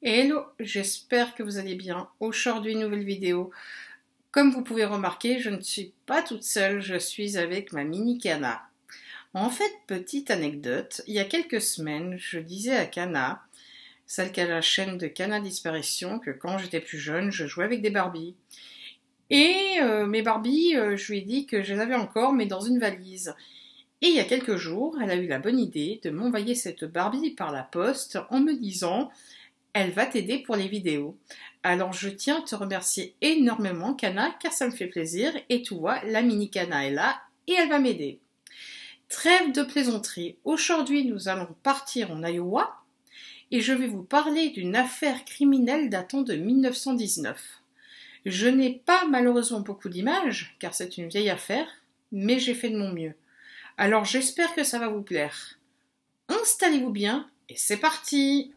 Hello, j'espère que vous allez bien. Aujourd'hui, nouvelle vidéo. Comme vous pouvez remarquer, je ne suis pas toute seule, je suis avec ma mini Kana. En fait, petite anecdote, il y a quelques semaines, je disais à Kana, celle qui a la chaîne de Kana Disparition, que quand j'étais plus jeune, je jouais avec des Barbies. Et mes Barbies, je lui ai dit que je les avais encore, mais dans une valise. Et il y a quelques jours, elle a eu la bonne idée de m'envoyer cette Barbie par la poste en me disant: elle va t'aider pour les vidéos. Alors je tiens à te remercier énormément, Kana, car ça me fait plaisir. Et tu vois, la mini Kana est là et elle va m'aider. Trêve de plaisanterie. Aujourd'hui, nous allons partir en Iowa et je vais vous parler d'une affaire criminelle datant de 1919. Je n'ai pas malheureusement beaucoup d'images, car c'est une vieille affaire, mais j'ai fait de mon mieux. Alors j'espère que ça va vous plaire. Installez-vous bien et c'est parti!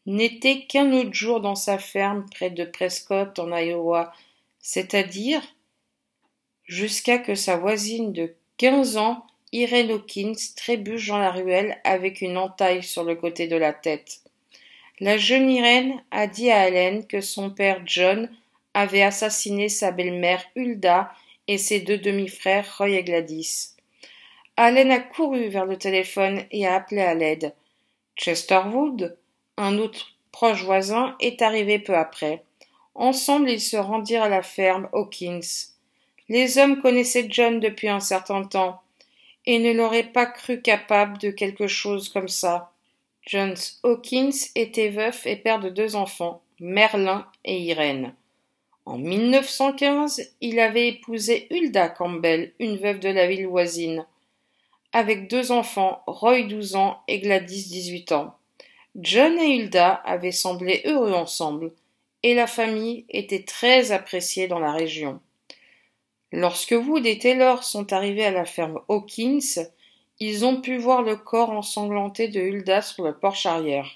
N'était qu'un autre jour dans sa ferme près de Prescott en Iowa, c'est-à-dire jusqu'à que sa voisine de 15 ans, Irene Hawkins, trébuche dans la ruelle avec une entaille sur le côté de la tête. La jeune Irene a dit à Allen que son père John avait assassiné sa belle-mère Hulda et ses deux demi-frères Roy et Gladys. Allen a couru vers le téléphone et a appelé à l'aide. Chester Wood, un autre proche voisin, est arrivé peu après. Ensemble, ils se rendirent à la ferme Hawkins. Les hommes connaissaient John depuis un certain temps et ne l'auraient pas cru capable de quelque chose comme ça. John Hawkins était veuf et père de deux enfants, Merlin et Irene. En 1915, il avait épousé Hulda Campbell, une veuve de la ville voisine, avec deux enfants, Roy 12 ans et Gladys 18 ans. John et Hulda avaient semblé heureux ensemble, et la famille était très appréciée dans la région. Lorsque Wood et Taylor sont arrivés à la ferme Hawkins, ils ont pu voir le corps ensanglanté de Hulda sur le porche arrière.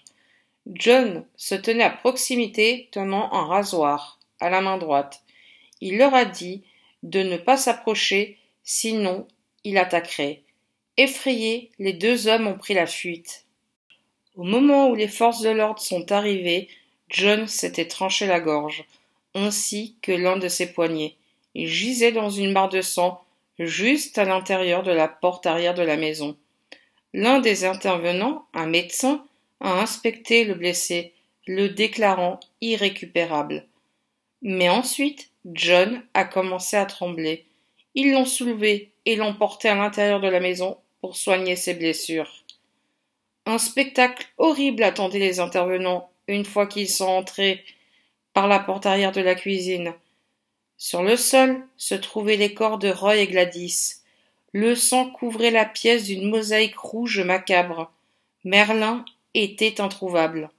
John se tenait à proximité, tenant un rasoir à la main droite. Il leur a dit de ne pas s'approcher, sinon il attaquerait. Effrayés, les deux hommes ont pris la fuite. Au moment où les forces de l'ordre sont arrivées, John s'était tranché la gorge, ainsi que l'un de ses poignets. Il gisait dans une mare de sang, juste à l'intérieur de la porte arrière de la maison. L'un des intervenants, un médecin, a inspecté le blessé, le déclarant irrécupérable. Mais ensuite, John a commencé à trembler. Ils l'ont soulevé et l'ont porté à l'intérieur de la maison pour soigner ses blessures. Un spectacle horrible attendait les intervenants une fois qu'ils sont entrés par la porte arrière de la cuisine. Sur le sol se trouvaient les corps de Roy et Gladys. Le sang couvrait la pièce d'une mosaïque rouge macabre. Merlin était introuvable.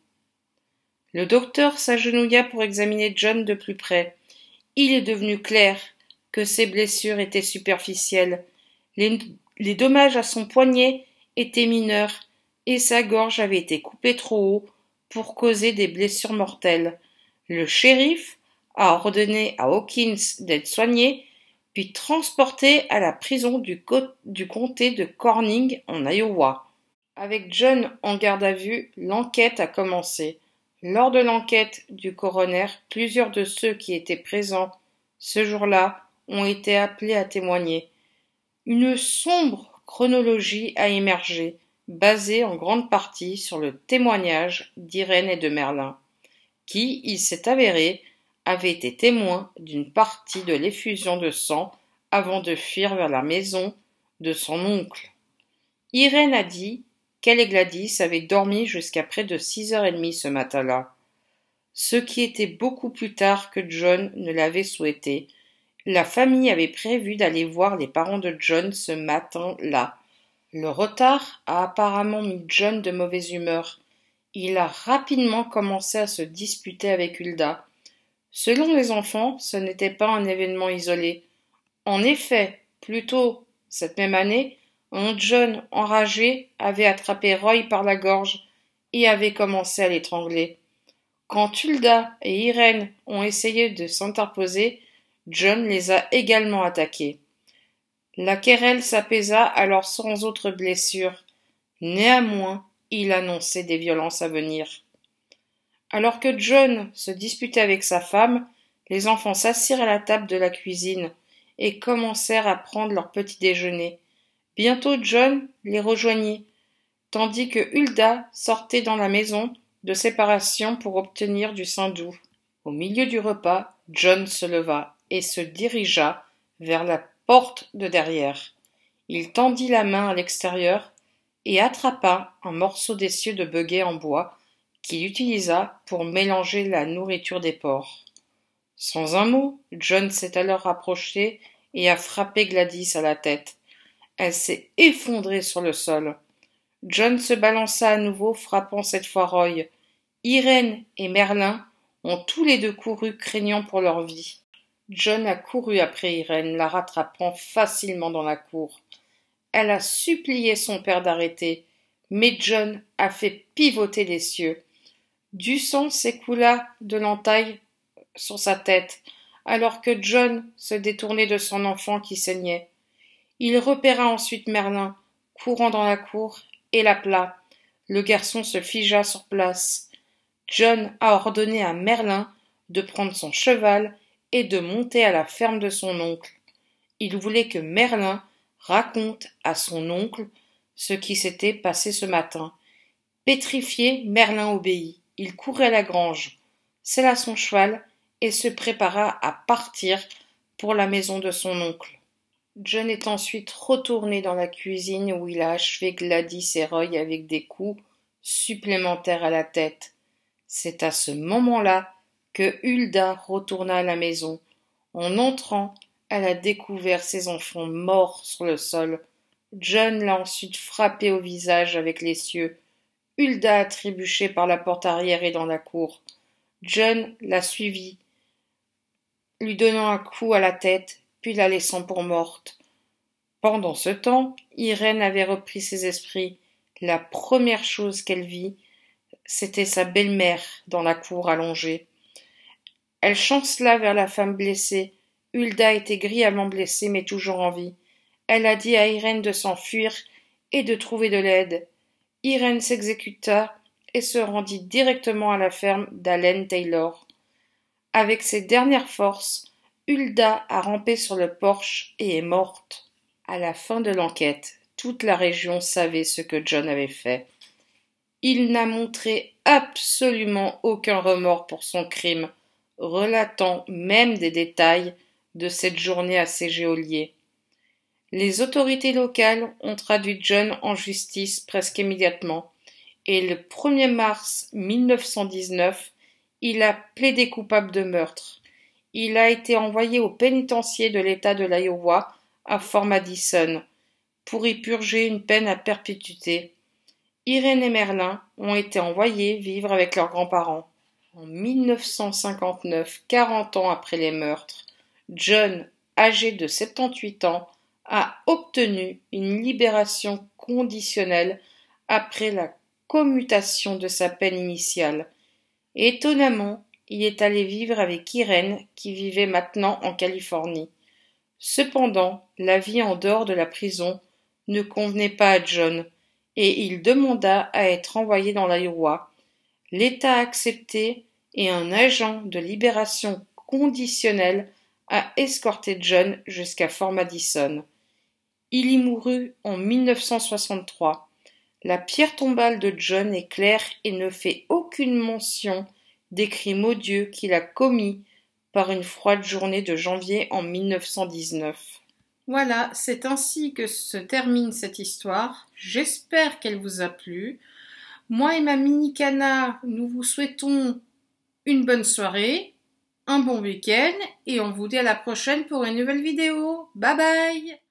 Le docteur s'agenouilla pour examiner John de plus près. Il est devenu clair que ses blessures étaient superficielles. Les dommages à son poignet étaient mineurs et sa gorge avait été coupée trop haut pour causer des blessures mortelles. Le shérif a ordonné à Hawkins d'être soigné, puis transporté à la prison du comté de Corning en Iowa. Avec John en garde à vue, l'enquête a commencé. Lors de l'enquête du coroner, plusieurs de ceux qui étaient présents ce jour-là ont été appelés à témoigner. Une sombre chronologie a émergé, basée en grande partie sur le témoignage d'Irene et de Merlin, qui, il s'est avéré, avaient été témoins d'une partie de l'effusion de sang avant de fuir vers la maison de son oncle. Irene a dit qu'elle et Gladys avaient dormi jusqu'à près de 6h30 ce matin-là, ce qui était beaucoup plus tard que John ne l'avait souhaité. La famille avait prévu d'aller voir les parents de John ce matin-là. Le retard a apparemment mis John de mauvaise humeur. Il a rapidement commencé à se disputer avec Hulda. Selon les enfants, ce n'était pas un événement isolé. En effet, plus tôt cette même année, un John enragé avait attrapé Roy par la gorge et avait commencé à l'étrangler. Quand Hulda et Irène ont essayé de s'interposer, John les a également attaqués. La querelle s'apaisa alors sans autre blessure. Néanmoins, il annonçait des violences à venir. Alors que John se disputait avec sa femme, les enfants s'assirent à la table de la cuisine et commencèrent à prendre leur petit déjeuner. Bientôt John les rejoignit, tandis que Hulda sortait dans la maison de séparation pour obtenir du sein doux. Au milieu du repas, John se leva et se dirigea vers la porte de derrière. Il tendit la main à l'extérieur et attrapa un morceau d'essieu de beguet en bois qu'il utilisa pour mélanger la nourriture des porcs. Sans un mot, John s'est alors rapproché et a frappé Gladys à la tête. Elle s'est effondrée sur le sol. John se balança à nouveau, frappant cette fois Roy. Irène et Merlin ont tous les deux couru, craignant pour leur vie. John a couru après Irène, la rattrapant facilement dans la cour. Elle a supplié son père d'arrêter, mais John a fait pivoter l'essieu. Du sang s'écoula de l'entaille sur sa tête, alors que John se détournait de son enfant qui saignait. Il repéra ensuite Merlin, courant dans la cour, et l'appela. Le garçon se figea sur place. John a ordonné à Merlin de prendre son cheval et de monter à la ferme de son oncle. Il voulait que Merlin raconte à son oncle ce qui s'était passé ce matin. Pétrifié, Merlin obéit. Il courait à la grange, sella son cheval et se prépara à partir pour la maison de son oncle. John est ensuite retourné dans la cuisine où il a achevé Gladys et Roy avec des coups supplémentaires à la tête. C'est à ce moment-là que Hulda retourna à la maison. En entrant, elle a découvert ses enfants morts sur le sol. John l'a ensuite frappé au visage avec l'essieu. Hulda a trébuché par la porte arrière et dans la cour. John l'a suivie, lui donnant un coup à la tête, puis la laissant pour morte. Pendant ce temps, Irène avait repris ses esprits. La première chose qu'elle vit, c'était sa belle-mère dans la cour allongée. Elle chancela vers la femme blessée. Hulda était grièvement blessée, mais toujours en vie. Elle a dit à Irène de s'enfuir et de trouver de l'aide. Irène s'exécuta et se rendit directement à la ferme d'Allen Taylor. Avec ses dernières forces, Hulda a rampé sur le porche et est morte. À la fin de l'enquête, toute la région savait ce que John avait fait. Il n'a montré absolument aucun remords pour son crime, relatant même des détails de cette journée à ses geôliers. Les autorités locales ont traduit John en justice presque immédiatement, et le 1er mars 1919, il a plaidé coupable de meurtre. Il a été envoyé au pénitencier de l'État de l'Iowa à Fort Madison pour y purger une peine à perpétuité. Irène et Merlin ont été envoyés vivre avec leurs grands-parents. En 1959, 40 ans après les meurtres, John, âgé de 78 ans, a obtenu une libération conditionnelle après la commutation de sa peine initiale. Étonnamment, il est allé vivre avec Irène, qui vivait maintenant en Californie. Cependant, la vie en dehors de la prison ne convenait pas à John, et il demanda à être envoyé dans l'Iowa. L'État a accepté et un agent de libération conditionnelle a escorté John jusqu'à Fort Madison. Il y mourut en 1963. La pierre tombale de John est claire et ne fait aucune mention des crimes odieux qu'il a commis par une froide journée de janvier en 1919. Voilà, c'est ainsi que se termine cette histoire. J'espère qu'elle vous a plu. Moi et ma mini-cana, nous vous souhaitons une bonne soirée, un bon week-end et on vous dit à la prochaine pour une nouvelle vidéo. Bye bye!